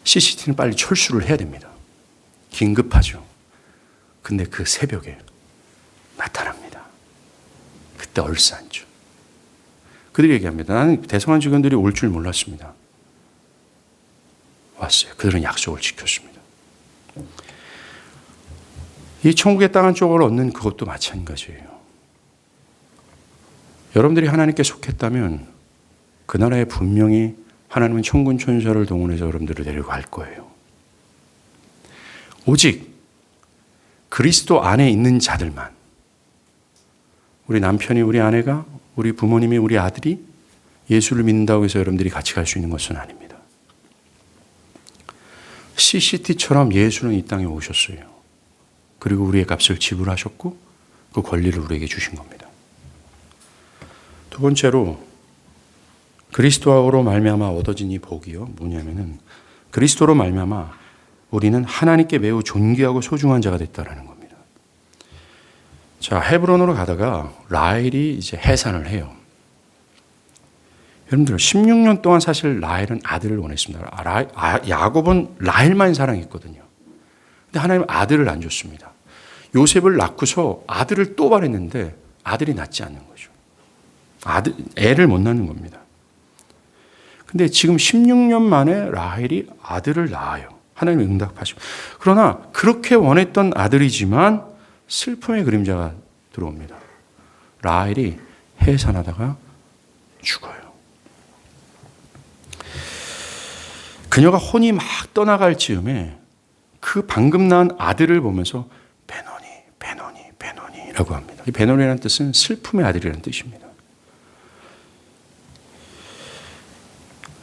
CCTV는 빨리 철수를 해야 됩니다. 긴급하죠. 근데 그 새벽에 나타납니다. 그때 얼싸안죠. 그들이 얘기합니다. 나는 대사관 직원들이 올 줄 몰랐습니다. 왔어요. 그들은 약속을 지켰습니다. 이 천국의 땅 한쪽을 얻는 그것도 마찬가지예요. 여러분들이 하나님께 속했다면 그 나라에 분명히 하나님은 천군 천사를 동원해서 여러분들을 데려갈 거예요. 오직 그리스도 안에 있는 자들만, 우리 남편이, 우리 아내가, 우리 부모님이, 우리 아들이 예수를 믿는다고 해서 여러분들이 같이 갈 수 있는 것은 아닙니다. CCT처럼 예수는 이 땅에 오셨어요. 그리고 우리의 값을 지불하셨고 그 권리를 우리에게 주신 겁니다. 두 번째로 그리스도로 말미암아 얻어진 이 복이요. 뭐냐면은 그리스도로 말미암아 우리는 하나님께 매우 존귀하고 소중한 자가 됐다라는 겁니다. 자, 헤브론으로 가다가 라헬이 이제 해산을 해요. 여러분들 16년 동안 사실 라헬은 아들을 원했습니다. 야곱은 라헬만 사랑했거든요. 근데 하나님은 아들을 안 줬습니다. 요셉을 낳고서 아들을 또 바랬는데 아들이 낳지 않는 거죠. 애를 못 낳는 겁니다. 근데 지금 16년 만에 라헬이 아들을 낳아요. 하나님이 응답하시고. 그러나 그렇게 원했던 아들이지만 슬픔의 그림자가 들어옵니다. 라헬이 해산하다가 죽어요. 그녀가 혼이 막 떠나갈 즈음에 그 방금 낳은 아들을 보면서 베노니라고 합니다. 이 베노니라는 뜻은 슬픔의 아들이라는 뜻입니다.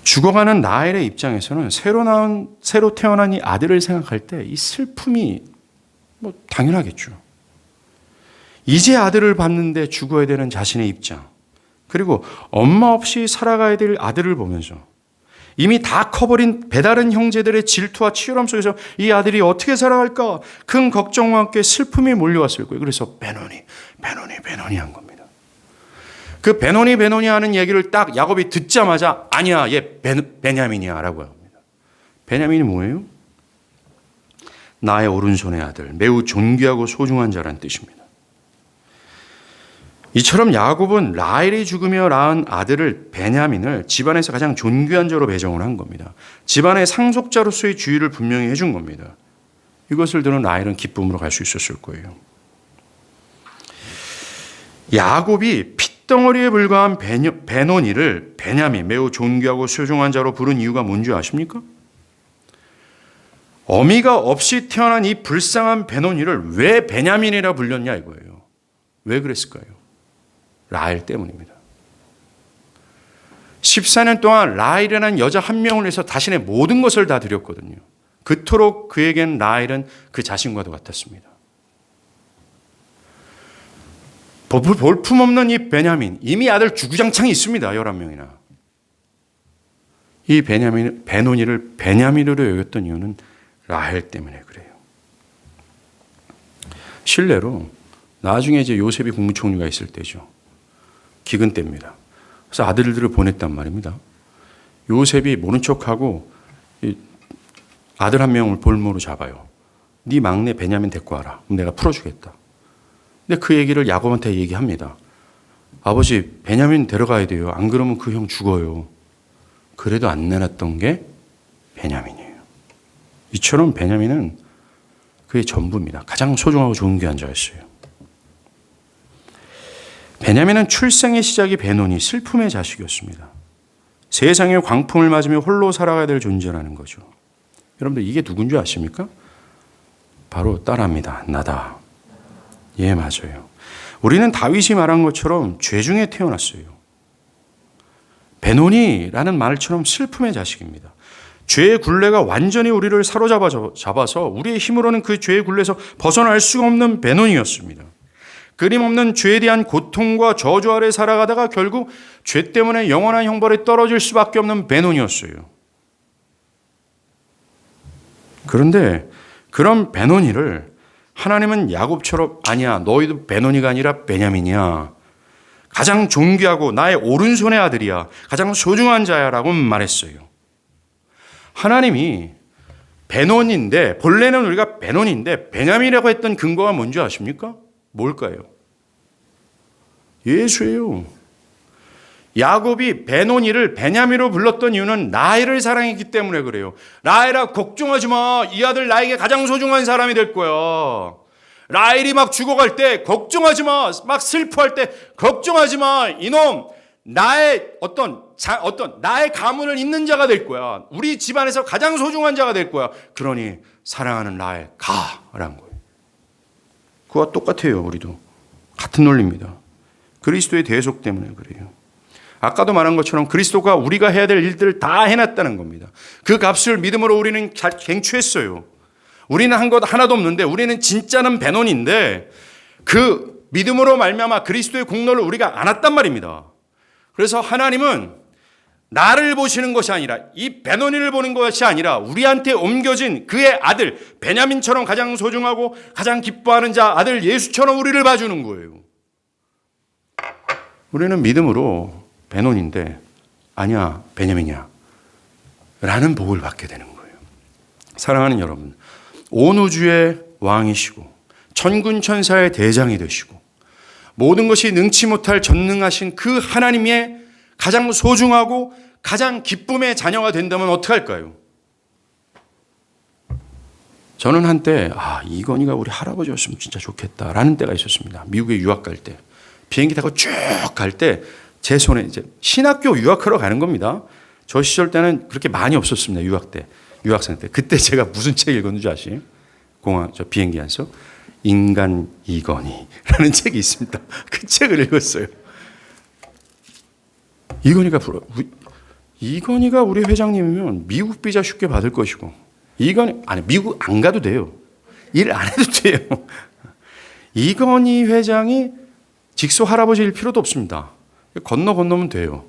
죽어가는 라헬의 입장에서는 새로 태어난 이 아들을 생각할 때 이 슬픔이 뭐 당연하겠죠. 이제 아들을 봤는데 죽어야 되는 자신의 입장, 그리고 엄마 없이 살아가야 될 아들을 보면서 이미 다 커버린 배다른 형제들의 질투와 치열함 속에서 이 아들이 어떻게 살아갈까 큰 걱정과 함께 슬픔이 몰려왔을 거예요. 그래서 베노니 한 겁니다. 그 베노니 하는 얘기를 딱 야곱이 듣자마자 아니야, 얘 베냐민이야 라고 합니다. 베냐민이 뭐예요? 나의 오른손의 아들, 매우 존귀하고 소중한 자란 뜻입니다. 이처럼 야곱은 라헬이 죽으며 낳은 아들을 베냐민을 집안에서 가장 존귀한 자로 배정을 한 겁니다. 집안의 상속자로서의 주의를 분명히 해준 겁니다. 이것을 들은 라헬은 기쁨으로 갈 수 있었을 거예요. 야곱이 핏덩어리에 불과한 베노니를 베냐민, 매우 존귀하고 소중한 자로 부른 이유가 뭔지 아십니까? 어미가 없이 태어난 이 불쌍한 베노니를 왜 베냐민이라 불렸냐 이거예요. 왜 그랬을까요? 라헬 때문입니다. 14년 동안 라헬이라는 여자 한 명을 위해서 자신의 모든 것을 다 드렸거든요. 그토록 그에겐 라헬은 그 자신과도 같았습니다. 볼품없는 이 베냐민, 이미 아들 주구장창이 있습니다. 11명이나. 이 베노니를 베냐민으로 여겼던 이유는 라헬 때문에 그래요. 실례로 나중에 이제 요셉이 국무총리가 있을 때죠. 기근 때입니다. 그래서 아들들을 보냈단 말입니다. 요셉이 모른 척하고 아들 한 명을 볼모로 잡아요. 네 막내 베냐민 데리고 와라. 그럼 내가 풀어주겠다. 근데 그 얘기를 야곱한테 얘기합니다. 아버지, 베냐민 데려가야 돼요. 안 그러면 그 형 죽어요. 그래도 안 내놨던 게 베냐민이에요. 이처럼 베냐민은 그의 전부입니다. 가장 소중하고 존귀한 자였어요. 베냐민은 출생의 시작이 베노니, 슬픔의 자식이었습니다. 세상의 광풍을 맞으며 홀로 살아가야 될 존재라는 거죠. 여러분들 이게 누군지 아십니까? 바로 딸합니다. 나다. 예, 맞아요. 우리는 다윗이 말한 것처럼 죄 중에 태어났어요. 베노니라는 말처럼 슬픔의 자식입니다. 죄의 굴레가 완전히 우리를 사로잡아서 우리의 힘으로는 그 죄의 굴레에서 벗어날 수가 없는 베노니였습니다. 끊임없는 죄에 대한 고통과 저주 아래 살아가다가 결국 죄 때문에 영원한 형벌에 떨어질 수밖에 없는 베노니였어요. 그런데 그런 베노니를 하나님은 야곱처럼 아니야, 너희도 베노니가 아니라 베냐민이야. 가장 존귀하고 나의 오른손의 아들이야. 가장 소중한 자야라고 말했어요. 하나님이 베노니인데, 본래는 우리가 베노니인데 베냐민이라고 했던 근거가 뭔지 아십니까? 뭘까요? 예수예요. 야곱이 베노니를 베냐민으로 불렀던 이유는 라헬을 사랑했기 때문에 그래요. 라헬아, 걱정하지 마. 이 아들 나에게 가장 소중한 사람이 될 거야. 라헬이 막 죽어갈 때 걱정하지 마. 막 슬퍼할 때 걱정하지 마. 이놈, 나의 나의 가문을 잇는 자가 될 거야. 우리 집안에서 가장 소중한 자가 될 거야. 그러니 사랑하는 라헬 가라는 거예요. 그와 똑같아요. 우리도 같은 논리입니다. 그리스도의 대속 때문에 그래요. 아까도 말한 것처럼 그리스도가 우리가 해야 될 일들을 다 해놨다는 겁니다. 그 값을 믿음으로 우리는 갱취했어요. 우리는 한 것 하나도 없는데, 우리는 진짜는 베논인데 그 믿음으로 말미암아 그리스도의 공로를 우리가 안았단 말입니다. 그래서 하나님은 나를 보시는 것이 아니라, 이 베노니를 보는 것이 아니라 우리한테 옮겨진 그의 아들 베냐민처럼 가장 소중하고 가장 기뻐하는 자 아들 예수처럼 우리를 봐주는 거예요. 우리는 믿음으로 베논인데 아니야, 베냐민이야 라는 복을 받게 되는 거예요. 사랑하는 여러분, 온 우주의 왕이시고 천군 천사의 대장이 되시고 모든 것이 능치 못할 전능하신 그 하나님의 가장 소중하고 가장 기쁨의 자녀가 된다면 어떡할까요? 저는 한때 이건희가 우리 할아버지였으면 진짜 좋겠다라는 때가 있었습니다. 미국에 유학 갈 때 비행기 타고 쭉 갈 때 제 손에 이제 신학교 유학하러 가는 겁니다. 저 시절 때는 그렇게 많이 없었습니다. 유학생 때. 그때 제가 무슨 책 읽었는지 아시죠? 비행기 안에서 인간 이건희라는 책이 있습니다. 그 책을 읽었어요. 이건희가 우리 회장님이면 미국 비자 쉽게 받을 것이고, 미국 안 가도 돼요. 일 안 해도 돼요. 이건희 회장이 직소 할아버지일 필요도 없습니다. 건너면 돼요.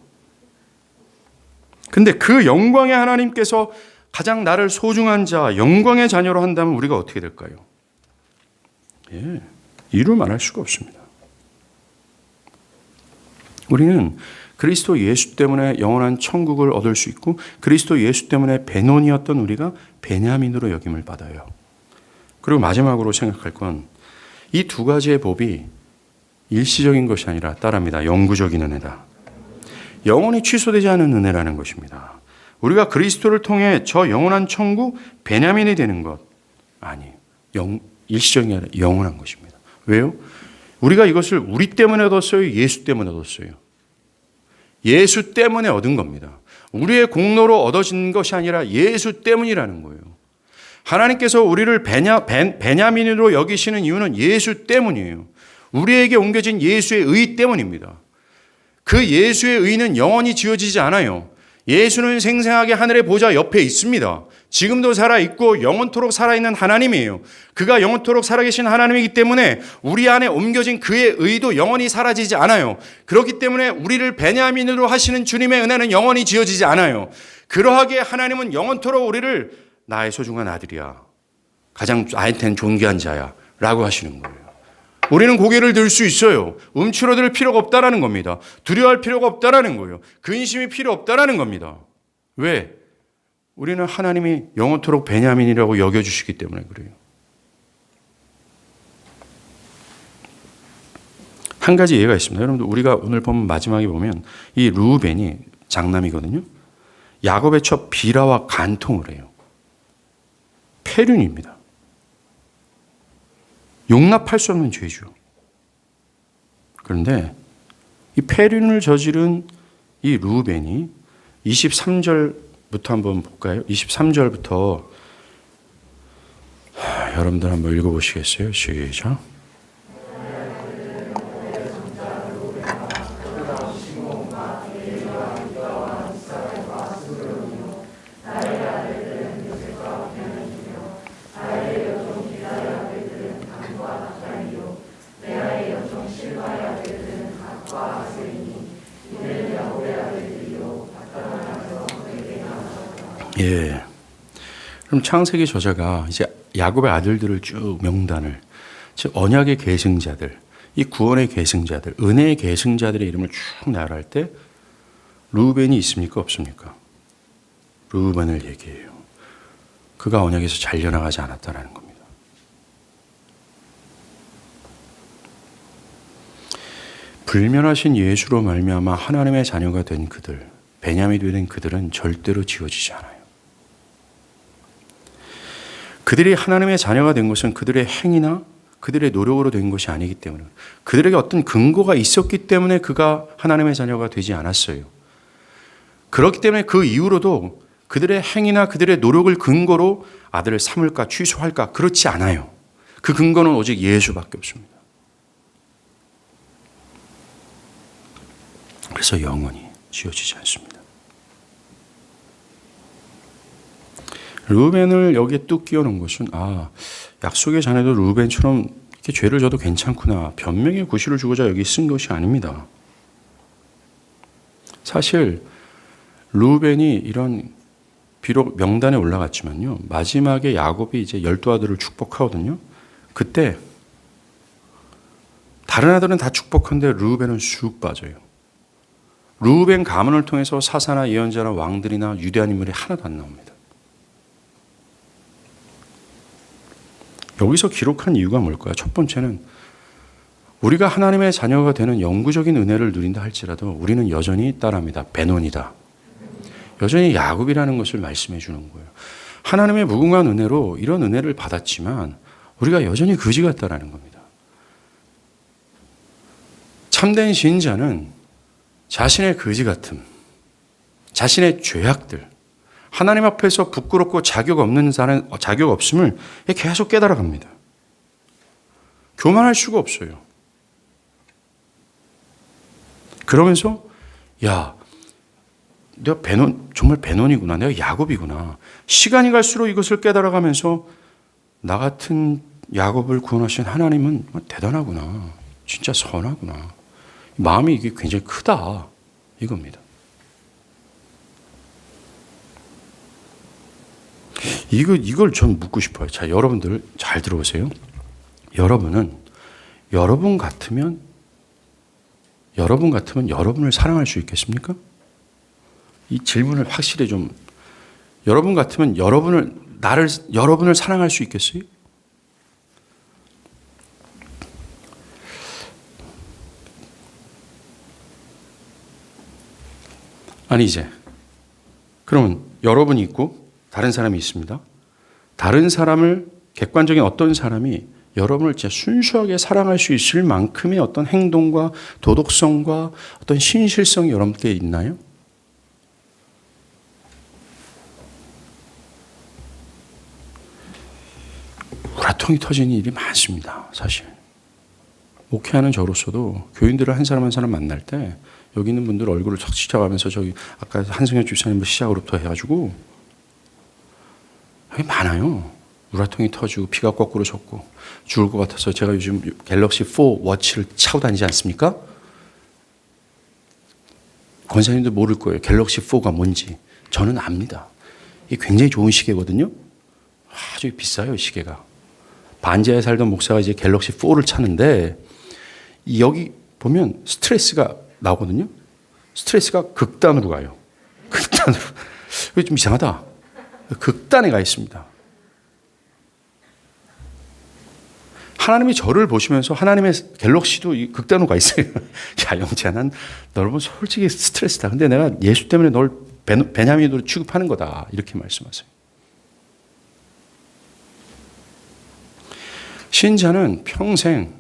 근데 그 영광의 하나님께서 가장 나를 소중한 자, 영광의 자녀로 한다면 우리가 어떻게 될까요? 이루 말할 수가 없습니다. 우리는 그리스도 예수 때문에 영원한 천국을 얻을 수 있고 그리스도 예수 때문에 베논이었던 우리가 베냐민으로 여김을 받아요. 그리고 마지막으로 생각할 건 이 두 가지의 법이 일시적인 것이 아니라 따라합니다. 영구적인 은혜다. 영원히 취소되지 않은 은혜라는 것입니다. 우리가 그리스도를 통해 저 영원한 천국 베냐민이 되는 것 아니에요. 일시적이 아니라 영원한 것입니다. 왜요? 우리가 이것을 우리 때문에 얻었어요? 예수 때문에 얻었어요? 예수 때문에 얻은 겁니다. 우리의 공로로 얻어진 것이 아니라 예수 때문이라는 거예요. 하나님께서 우리를 베냐민으로 여기시는 이유는 예수 때문이에요. 우리에게 옮겨진 예수의 의 때문입니다. 그 예수의 의는 영원히 지워지지 않아요. 예수는 생생하게 하늘의 보좌 옆에 있습니다. 지금도 살아있고 영원토록 살아있는 하나님이에요. 그가 영원토록 살아계신 하나님이기 때문에 우리 안에 옮겨진 그의 의도 영원히 사라지지 않아요. 그렇기 때문에 우리를 베냐민으로 하시는 주님의 은혜는 영원히 지워지지 않아요. 그러하게 하나님은 영원토록 우리를 나의 소중한 아들이야, 가장 나한테는 존귀한 자야 라고 하시는 거예요. 우리는 고개를 들 수 있어요. 움츠러들 필요가 없다라는 겁니다. 두려워할 필요가 없다라는 거예요. 근심이 필요 없다라는 겁니다. 왜? 우리는 하나님이 영원토록 베냐민이라고 여겨주시기 때문에 그래요. 한 가지 예가 있습니다. 여러분들 우리가 오늘 보면 마지막에 보면 이 르우벤이 장남이거든요. 야곱의 첫 비라와 간통을 해요. 폐륜입니다. 용납할 수 없는 죄죠. 그런데 이 폐륜을 저지른 이 르우벤이 23절부터 한번 볼까요? 23절부터 여러분들 한번 읽어보시겠어요? 시작. 예. 그럼 창세기 저자가 이제 야곱의 아들들을 쭉 명단을, 즉 언약의 계승자들, 이 구원의 계승자들, 은혜의 계승자들의 이름을 쭉 나열할 때 르우벤이 있습니까? 없습니까? 르우벤을 얘기해요. 그가 언약에서 잘려나가지 않았다는 겁니다. 불면하신 예수로 말미암아 하나님의 자녀가 된 그들, 베냐민이 된 그들은 절대로 지워지지 않아요. 그들이 하나님의 자녀가 된 것은 그들의 행위나 그들의 노력으로 된 것이 아니기 때문에, 그들에게 어떤 근거가 있었기 때문에 그가 하나님의 자녀가 되지 않았어요. 그렇기 때문에 그 이후로도 그들의 행위나 그들의 노력을 근거로 아들을 삼을까 취소할까 그렇지 않아요. 그 근거는 오직 예수밖에 없습니다. 그래서 영원히 지워지지 않습니다. 르우벤을 여기에 뚝 끼워놓은 것은 약속의 자녀도 르우벤처럼 이렇게 죄를 져도 괜찮구나, 변명의 구실을 주고자 여기 쓴 것이 아닙니다. 사실 르우벤이 이런 비록 명단에 올라갔지만요, 마지막에 야곱이 이제 12아들을 축복하거든요. 그때 다른 아들은 다 축복한데 르우벤은 쑥 빠져요. 르우벤 가문을 통해서 사사나 예언자나 왕들이나 유대한 인물이 하나도 안 나옵니다. 여기서 기록한 이유가 뭘까요? 첫 번째는 우리가 하나님의 자녀가 되는 영구적인 은혜를 누린다 할지라도 우리는 여전히 따라합니다. 베논이다. 여전히 야곱이라는 것을 말씀해 주는 거예요. 하나님의 무궁한 은혜로 이런 은혜를 받았지만 우리가 여전히 거지 같다라는 겁니다. 참된 신자는 자신의 거지 같음, 자신의 죄악들, 하나님 앞에서 부끄럽고 자격 없음을 계속 깨달아갑니다. 교만할 수가 없어요. 그러면서 내가 정말 베논이구나, 내가 야곱이구나. 시간이 갈수록 이것을 깨달아가면서 나 같은 야곱을 구원하신 하나님은 대단하구나, 진짜 선하구나. 마음이 이게 굉장히 크다, 이겁니다. 이걸 전 묻고 싶어요. 자, 여러분들 잘 들어보세요. 여러분은 여러분 같으면 여러분 같으면 여러분을 사랑할 수 있겠습니까? 이 질문을 확실히 좀, 여러분 같으면 여러분을 사랑할 수 있겠어요? 아니, 이제 그러면 여러분이 있고 다른 사람이 있습니다. 다른 사람을, 객관적인 어떤 사람이 여러분을 진짜 순수하게 사랑할 수 있을 만큼의 어떤 행동과 도덕성과 어떤 신실성이 여러분께 있나요? 우라통이 터지는 일이 많습니다. 사실 목회하는 저로서도 교인들을 한 사람 한 사람 만날 때 여기 있는 분들 얼굴을 척 지켜가면서, 저기 아까 한승현 집사님 시작으로부터 해가지고 여기 많아요. 우라통이 터지고 피가 거꾸로 젖고 죽을 것 같아서, 제가 요즘 갤럭시 4 워치를 차고 다니지 않습니까? 권사님도 모를 거예요. 갤럭시 4가 뭔지. 저는 압니다. 이게 굉장히 좋은 시계거든요. 아주 비싸요, 시계가. 반지하에 살던 목사가 이제 갤럭시 4를 차는데, 여기 보면 스트레스가 나오거든요. 스트레스가 극단으로 가요. 극단으로. 이거 좀 이상하다. 극단에 가 있습니다. 하나님이 저를 보시면서 하나님의 갤럭시도 극단으로 가 있어요. 야, 영재야, 난 여러분 솔직히 스트레스다. 근데 내가 예수 때문에 널 베냐민으로 취급하는 거다. 이렇게 말씀하세요. 신자는 평생,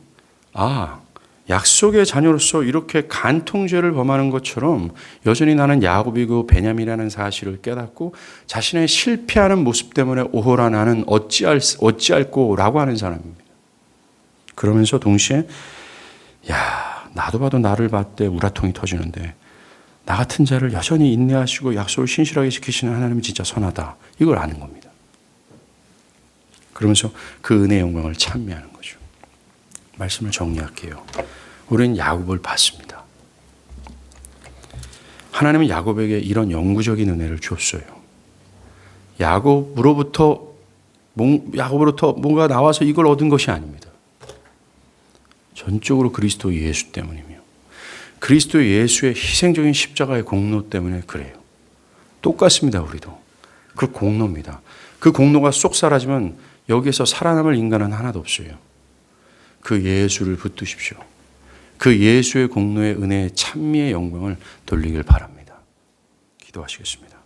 약속의 자녀로서 이렇게 간통죄를 범하는 것처럼 여전히 나는 야곱이고 베냐민이라는 사실을 깨닫고 자신의 실패하는 모습 때문에 오호라 나는 어찌할꼬라고 하는 사람입니다. 그러면서 동시에, 나도 봐도 나를 봤대 우라통이 터지는데 나 같은 자를 여전히 인내하시고 약속을 신실하게 지키시는 하나님은 진짜 선하다. 이걸 아는 겁니다. 그러면서 그 은혜의 영광을 찬미하는 거죠. 말씀을 정리할게요. 우리는 야곱을 봤습니다. 하나님은 야곱에게 이런 영구적인 은혜를 줬어요. 야곱으로부터 뭔가 나와서 이걸 얻은 것이 아닙니다. 전적으로 그리스도 예수 때문이며 그리스도 예수의 희생적인 십자가의 공로 때문에 그래요. 똑같습니다. 우리도. 그 공로입니다. 그 공로가 쏙 사라지면 여기에서 살아남을 인간은 하나도 없어요. 그 예수를 붙드십시오. 그 예수의 공로의 은혜의 찬미의 영광을 돌리길 바랍니다. 기도하시겠습니다.